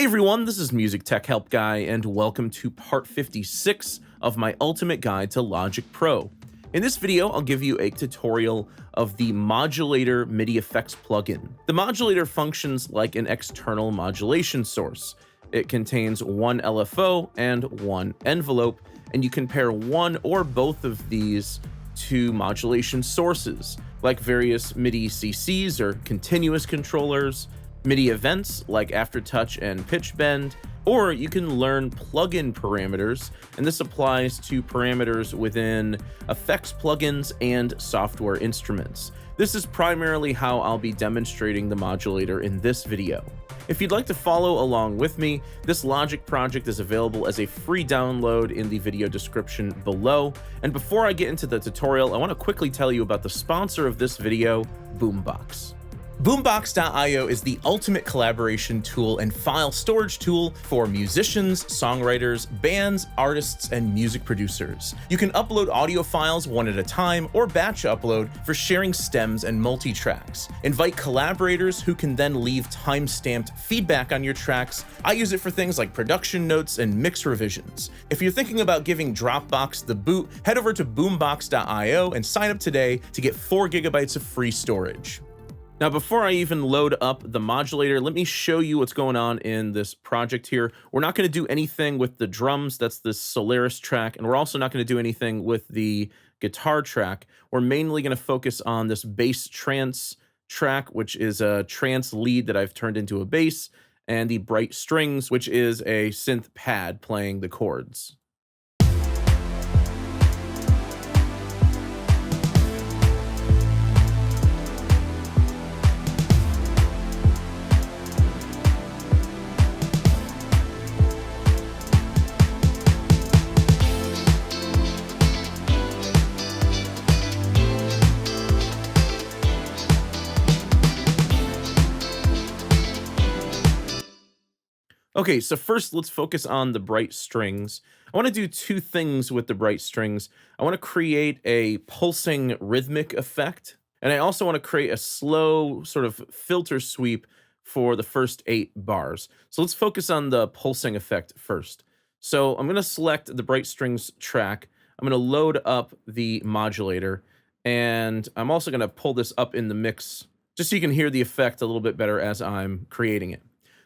Hey everyone, this is Music Tech Help Guy, and welcome to part 56 of my ultimate guide to Logic Pro. In this video, I'll give you a tutorial of the Modulator MIDI FX plugin. The modulator functions like an external modulation source. It contains one LFO and one envelope, and you can pair one or both of these to modulation sources, like various MIDI CCs or continuous controllers, MIDI events like aftertouch and pitch bend, or you can learn plugin parameters, and this applies to parameters within effects plugins and software instruments. This is primarily how I'll be demonstrating the modulator in this video. If you'd like to follow along with me, this Logic project is available as a free download in the video description below. And before I get into the tutorial, I want to quickly tell you about the sponsor of this video, Boombox. Boombox.io is the ultimate collaboration tool and file storage tool for musicians, songwriters, bands, artists, and music producers. You can upload audio files one at a time or batch upload for sharing stems and multi-tracks. Invite collaborators who can then leave time-stamped feedback on your tracks. I use it for things like production notes and mix revisions. If you're thinking about giving Dropbox the boot, head over to boombox.io and sign up today to get 4 GB of free storage. Now, before I even load up the modulator, let me show you what's going on in this project here. We're not going to do anything with the drums, that's the Solaris track, and we're also not going to do anything with the guitar track. We're mainly going to focus on this bass trance track, which is a trance lead that I've turned into a bass, and the bright strings, which is a synth pad playing the chords. Okay, so first let's focus on the bright strings. I want to do two things with the bright strings. I want to create a pulsing rhythmic effect, and I also want to create a slow sort of filter sweep for the first 8 bars. So let's focus on the pulsing effect first. So I'm going to select the bright strings track. I'm going to load up the modulator, and I'm also going to pull this up in the mix just so you can hear the effect a little bit better as I'm creating it.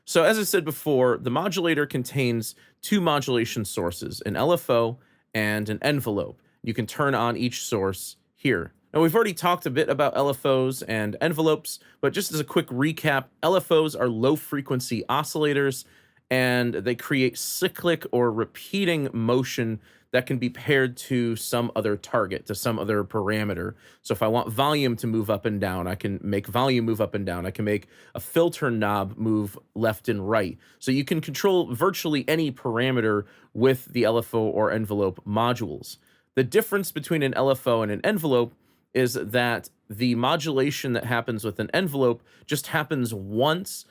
So as I said before, the modulator contains 2 modulation sources, an LFO and an envelope. You can turn on each source here. Now, we've already talked a bit about LFOs and envelopes, but just as a quick recap, LFOs are low-frequency oscillators, and they create cyclic or repeating motion that can be paired to some other target, to some other parameter. So if I want volume to move up and down, I can make volume move up and down. I can make a filter knob move left and right. So you can control virtually any parameter with the LFO or envelope modules. The difference between an LFO and an envelope is that the modulation that happens with an envelope just happens once,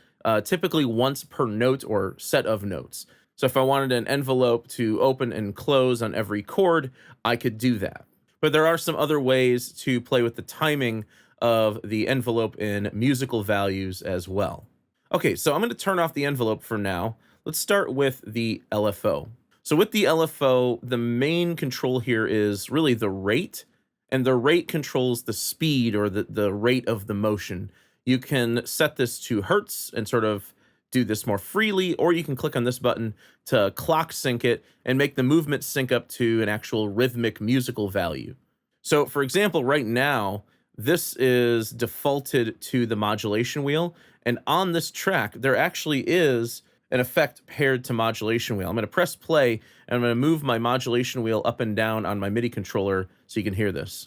typically once per note or set of notes. So if I wanted an envelope to open and close on every chord, I could do that. But there are some other ways to play with the timing of the envelope in musical values as well. Okay, so I'm going to turn off the envelope for now. Let's start with the LFO. So with the LFO, the main control here is really the rate, and the rate controls the speed or the rate of the motion. You can set this to hertz and sort of do this more freely, or you can click on this button to clock sync it and make the movement sync up to an actual rhythmic musical value. So for example, right now, this is defaulted to the modulation wheel, and on this track, there actually is an effect paired to modulation wheel. I'm going to press play, and I'm going to move my modulation wheel up and down on my MIDI controller so you can hear this.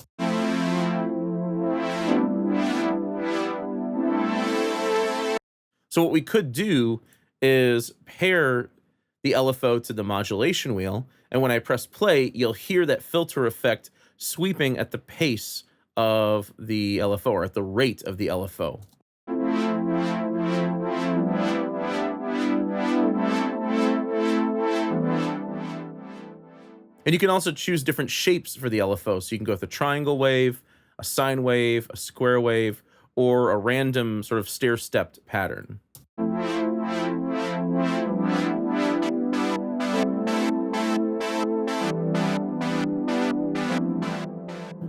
So what we could do is pair the LFO to the modulation wheel, and when I press play, you'll hear that filter effect sweeping at the pace of the LFO, or at the rate of the LFO. And you can also choose different shapes for the LFO, so you can go with a triangle wave, a sine wave, a square wave, or a random sort of stair-stepped pattern.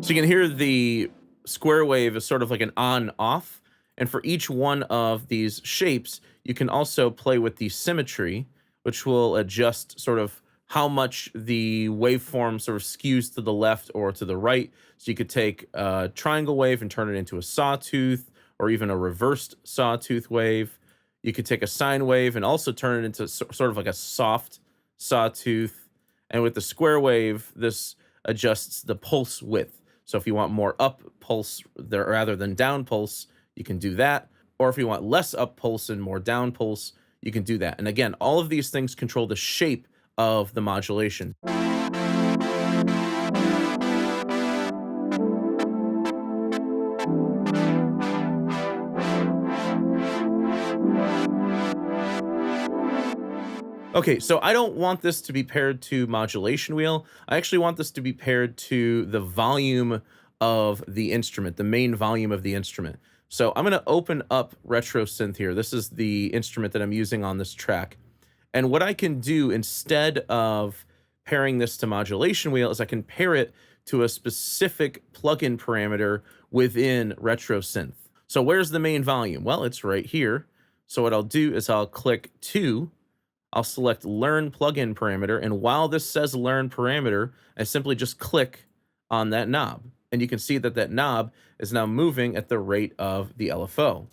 So you can hear the square wave is sort of like an on-off. And for each one of these shapes, you can also play with the symmetry, which will adjust sort of how much the waveform sort of skews to the left or to the right. So you could take a triangle wave and turn it into a sawtooth, or even a reversed sawtooth wave. You could take a sine wave and also turn it into sort of like a soft sawtooth. And with the square wave, this adjusts the pulse width. So if you want more up pulse there rather than down pulse, you can do that. Or if you want less up pulse and more down pulse, you can do that. And again, all of these things control the shape of the modulation. Okay, so I don't want this to be paired to modulation wheel. I actually want this to be paired to the volume of the instrument, the main volume of the instrument. So I'm gonna open up Retro Synth here. This is the instrument that I'm using on this track. And what I can do instead of pairing this to modulation wheel is I can pair it to a specific plugin parameter within Retro Synth. So where's the main volume? Well, it's right here. So what I'll do is I'll click 2, I'll select Learn Plugin Parameter, and while this says Learn Parameter, I simply just click on that knob. And you can see that that knob is now moving at the rate of the LFO.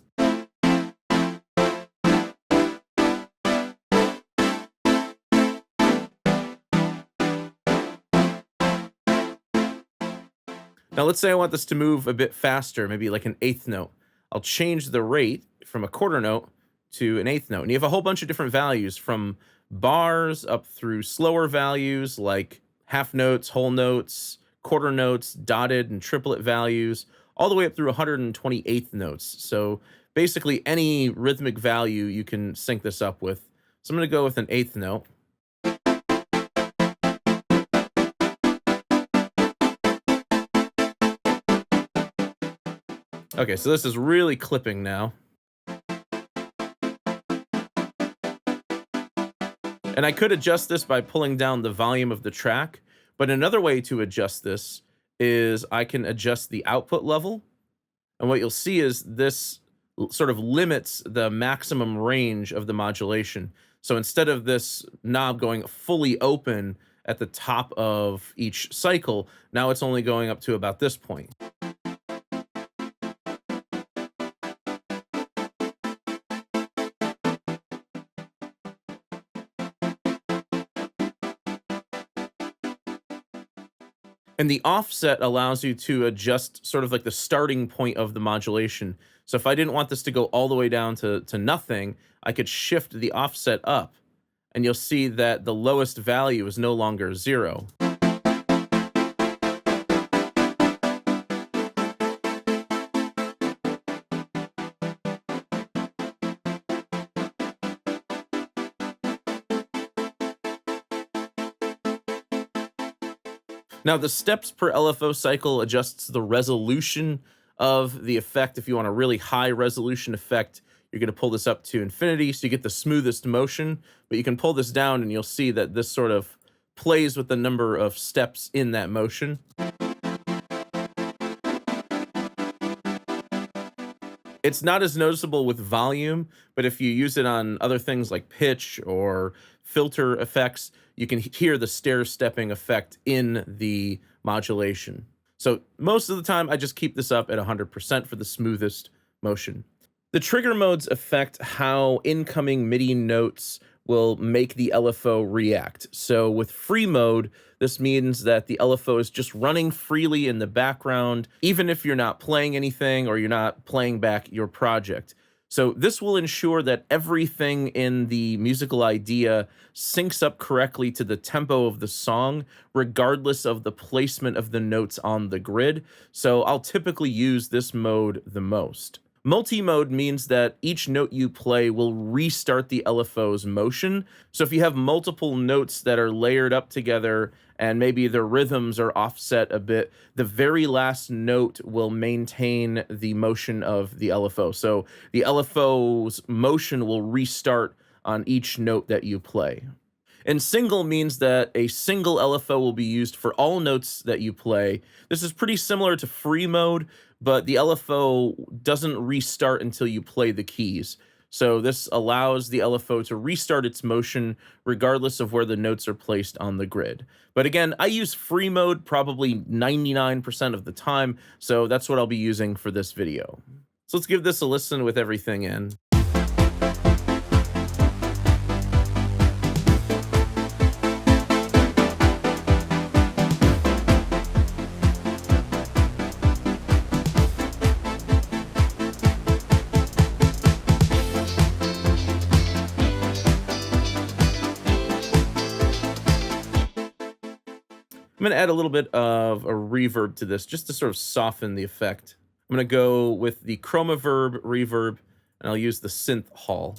Now let's say I want this to move a bit faster, maybe like an eighth note. I'll change the rate from a quarter note to an eighth note. And you have a whole bunch of different values from bars up through slower values like half notes, whole notes, quarter notes, dotted and triplet values, all the way up through 128th notes. So basically any rhythmic value you can sync this up with. So I'm going to go with an eighth note. Okay, so this is really clipping now. And I could adjust this by pulling down the volume of the track, but another way to adjust this is I can adjust the output level. And what you'll see is this sort of limits the maximum range of the modulation. So instead of this knob going fully open at the top of each cycle, now it's only going up to about this point. And the offset allows you to adjust sort of like the starting point of the modulation. So if I didn't want this to go all the way down to nothing, I could shift the offset up. And you'll see that the lowest value is no longer 0. Now, the steps per LFO cycle adjusts the resolution of the effect. If you want a really high resolution effect, you're going to pull this up to infinity so you get the smoothest motion, but you can pull this down and you'll see that this sort of plays with the number of steps in that motion. It's not as noticeable with volume, but if you use it on other things like pitch or filter effects, you can hear the stair-stepping effect in the modulation. So most of the time, I just keep this up at 100% for the smoothest motion. The trigger modes affect how incoming MIDI notes will make the LFO react. So with free mode, this means that the LFO is just running freely in the background, even if you're not playing anything or you're not playing back your project. So this will ensure that everything in the musical idea syncs up correctly to the tempo of the song, regardless of the placement of the notes on the grid. So I'll typically use this mode the most. Multi-mode means that each note you play will restart the LFO's motion. So if you have multiple notes that are layered up together and maybe their rhythms are offset a bit, the very last note will maintain the motion of the LFO. So the LFO's motion will restart on each note that you play. And single means that a single LFO will be used for all notes that you play. This is pretty similar to free mode, but the LFO doesn't restart until you play the keys. So this allows the LFO to restart its motion regardless of where the notes are placed on the grid. But again, I use free mode probably 99% of the time, so that's what I'll be using for this video. So let's give this a listen with everything in. I'm going to add a little bit of a reverb to this just to sort of soften the effect. I'm going to go with the chroma verb reverb, and I'll use the synth hall.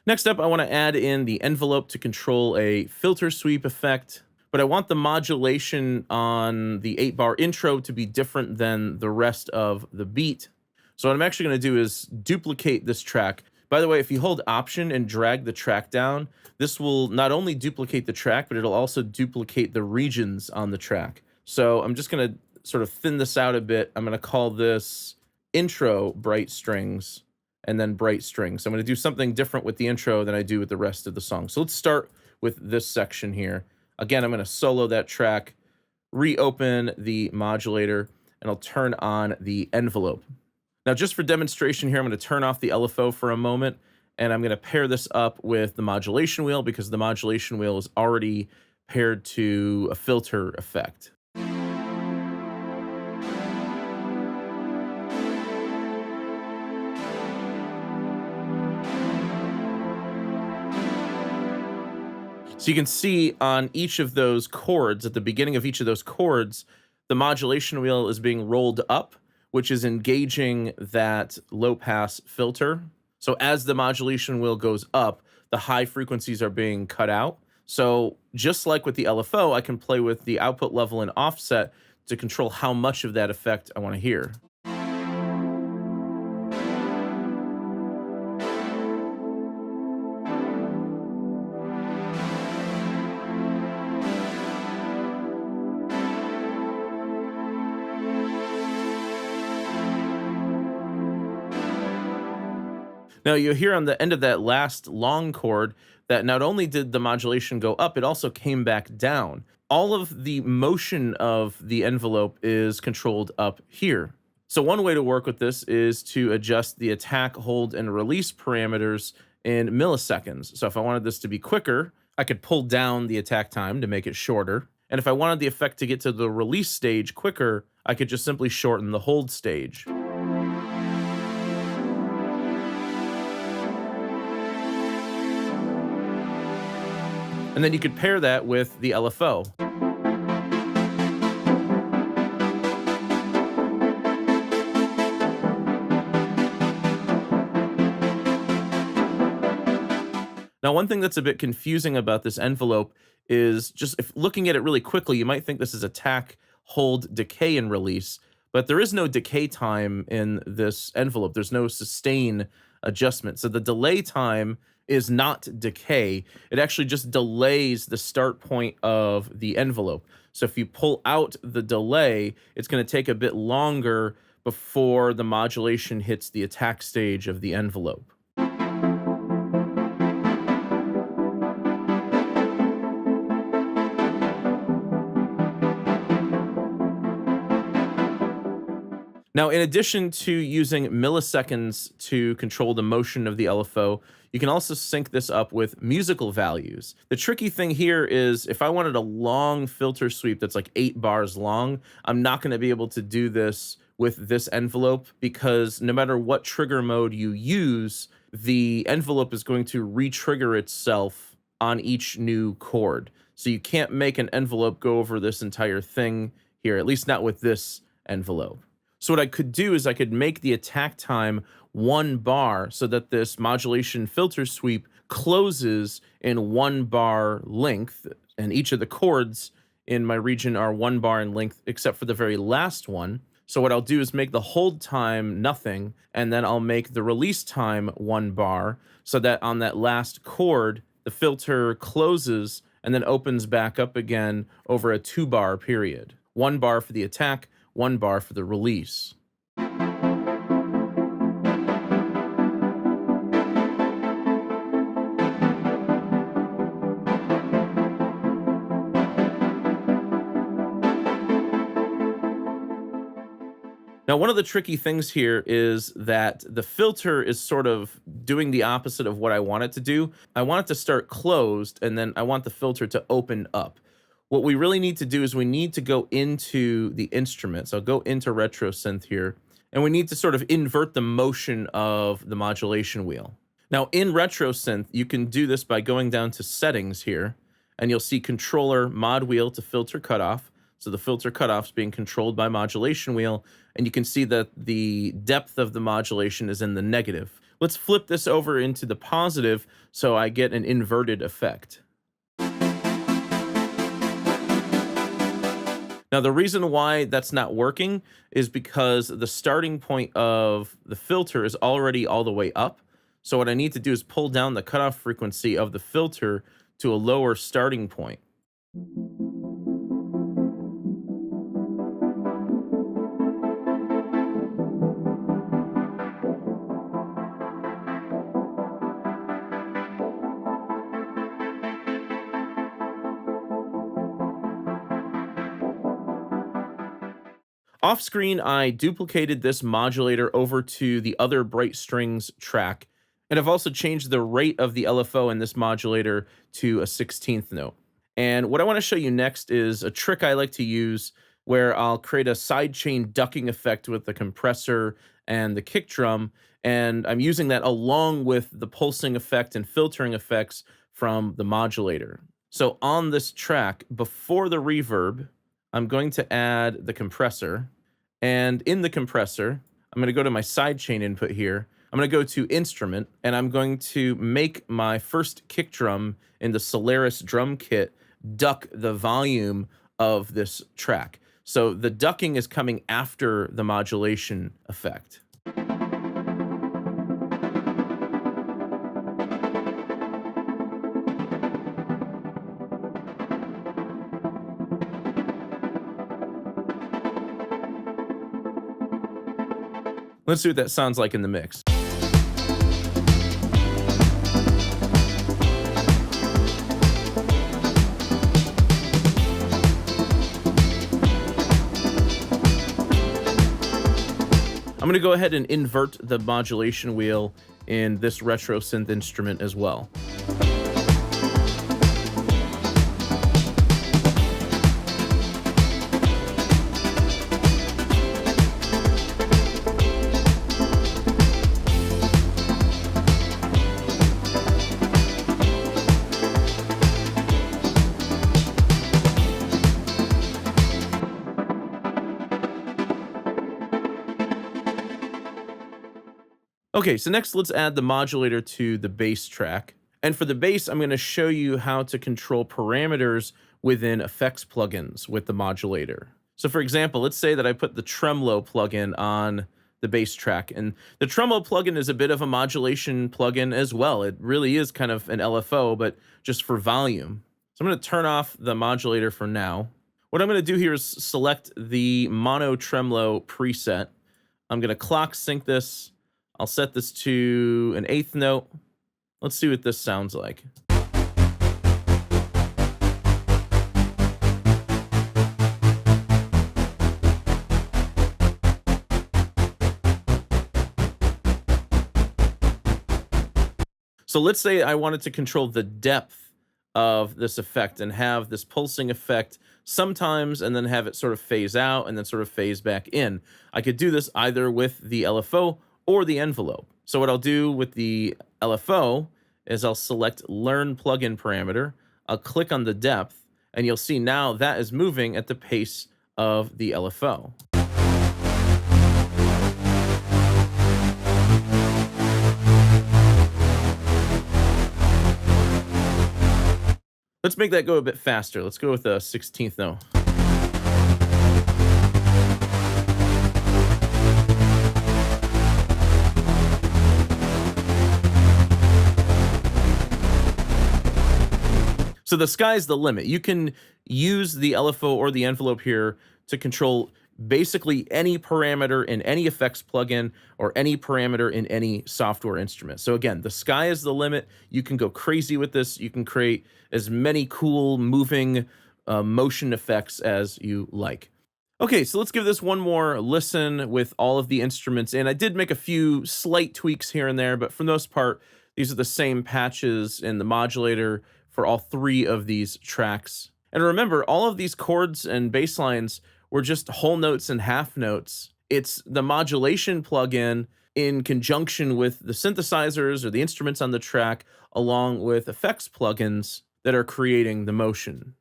Next up, I want to add in the envelope to control a filter sweep effect, but I want the modulation on the 8-bar intro to be different than the rest of the beat. So what I'm actually going to do is duplicate this track. By the way, if you hold Option and drag the track down, this will not only duplicate the track, but it'll also duplicate the regions on the track. So I'm just going to sort of thin this out a bit. I'm going to call this intro bright strings, and then bright strings. I'm going to do something different with the intro than I do with the rest of the song. So let's start with this section here. Again, I'm going to solo that track, reopen the modulator, and I'll turn on the envelope. Now, just for demonstration here, I'm going to turn off the LFO for a moment, and I'm going to pair this up with the modulation wheel because the modulation wheel is already paired to a filter effect. So you can see on each of those chords, at the beginning of each of those chords, the modulation wheel is being rolled up, which is engaging that low pass filter. So as the modulation wheel goes up, the high frequencies are being cut out. So just like with the LFO, I can play with the output level and offset to control how much of that effect I want to hear. Now you'll hear on the end of that last long chord that not only did the modulation go up, it also came back down. All of the motion of the envelope is controlled up here. So one way to work with this is to adjust the attack, hold, and release parameters in milliseconds. So if I wanted this to be quicker, I could pull down the attack time to make it shorter. And if I wanted the effect to get to the release stage quicker, I could just simply shorten the hold stage. And then you could pair that with the LFO. Now, one thing that's a bit confusing about this envelope is just if looking at it really quickly, you might think this is attack, hold, decay, and release, but there is no decay time in this envelope. There's no sustain adjustment. So the delay time is not decay. It actually just delays the start point of the envelope. So if you pull out the delay, it's going to take a bit longer before the modulation hits the attack stage of the envelope. Now, in addition to using milliseconds to control the motion of the LFO, you can also sync this up with musical values. The tricky thing here is if I wanted a long filter sweep that's like 8 bars long, I'm not going to be able to do this with this envelope because no matter what trigger mode you use, the envelope is going to re-trigger itself on each new chord. So you can't make an envelope go over this entire thing here, at least not with this envelope. So So what I could do is I could make the attack time 1 bar so that this modulation filter sweep closes in 1 bar length, and each of the chords in my region are 1 bar in length except for the very last one. So what I'll do is make the hold time nothing, and then I'll make the release time 1 bar so that on that last chord, the filter closes and then opens back up again over a 2-bar period. 1 bar for the attack, 1 bar for the release. Now, one of the tricky things here is that the filter is sort of doing the opposite of what I want it to do. I want it to start closed, and then I want the filter to open up. What we really need to do is we need to go into the instrument. So I'll go into Retro Synth here, and we need to sort of invert the motion of the modulation wheel. Now, in Retro Synth, you can do this by going down to Settings here, and you'll see Controller Mod Wheel to Filter Cutoff. So the filter cutoff is being controlled by modulation wheel, and you can see that the depth of the modulation is in the negative. Let's flip this over into the positive so I get an inverted effect. Now, the reason why that's not working is because the starting point of the filter is already all the way up. So what I need to do is pull down the cutoff frequency of the filter to a lower starting point. Off screen, I duplicated this modulator over to the other bright strings track, and I've also changed the rate of the LFO in this modulator to a 16th note. And what I want to show you next is a trick I like to use where I'll create a sidechain ducking effect with the compressor and the kick drum, and I'm using that along with the pulsing effect and filtering effects from the modulator. So on this track, before the reverb, I'm going to add the compressor, and in the compressor, I'm going to go to my sidechain input here. I'm going to go to Instrument, and I'm going to make my first kick drum in the Solaris drum kit duck the volume of this track. So the ducking is coming after the modulation effect. Let's see what that sounds like in the mix. I'm going to go ahead and invert the modulation wheel in this retro synth instrument as well. Okay, so next let's add the modulator to the bass track. And for the bass, I'm going to show you how to control parameters within effects plugins with the modulator. So for example, let's say that I put the tremolo plugin on the bass track. And the tremolo plugin is a bit of a modulation plugin as well. It really is kind of an LFO, but just for volume. So I'm going to turn off the modulator for now. What I'm going to do here is select the mono tremolo preset. I'm going to clock sync this. I'll set this to an 8th note. Let's see what this sounds like. So let's say I wanted to control the depth of this effect and have this pulsing effect sometimes and then have it sort of phase out and then sort of phase back in. I could do this either with the LFO or the envelope. So what I'll do with the LFO is I'll select Learn Plugin Parameter. I'll click on the depth, and you'll see now that is moving at the pace of the LFO. Let's make that go a bit faster. Let's go with a 16th note. So the sky's the limit. You can use the LFO or the envelope here to control basically any parameter in any effects plugin or any parameter in any software instrument. So again, the sky is the limit. You can go crazy with this. You can create as many cool moving motion effects as you like. Okay, so let's give this one more listen with all of the instruments in. I did make a few slight tweaks here and there, but for the most part, these are the same patches in the modulator for all 3 of these tracks. And remember, all of these chords and bass lines were just whole notes and half notes. It's the modulation plugin in conjunction with the synthesizers or the instruments on the track, along with effects plugins that are creating the motion.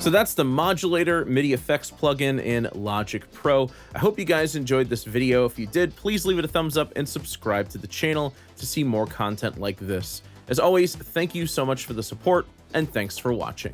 So that's the Modulator MIDI FX plugin in Logic Pro. I hope you guys enjoyed this video. If you did, please leave it a thumbs up and subscribe to the channel to see more content like this. As always, thank you so much for the support, and thanks for watching.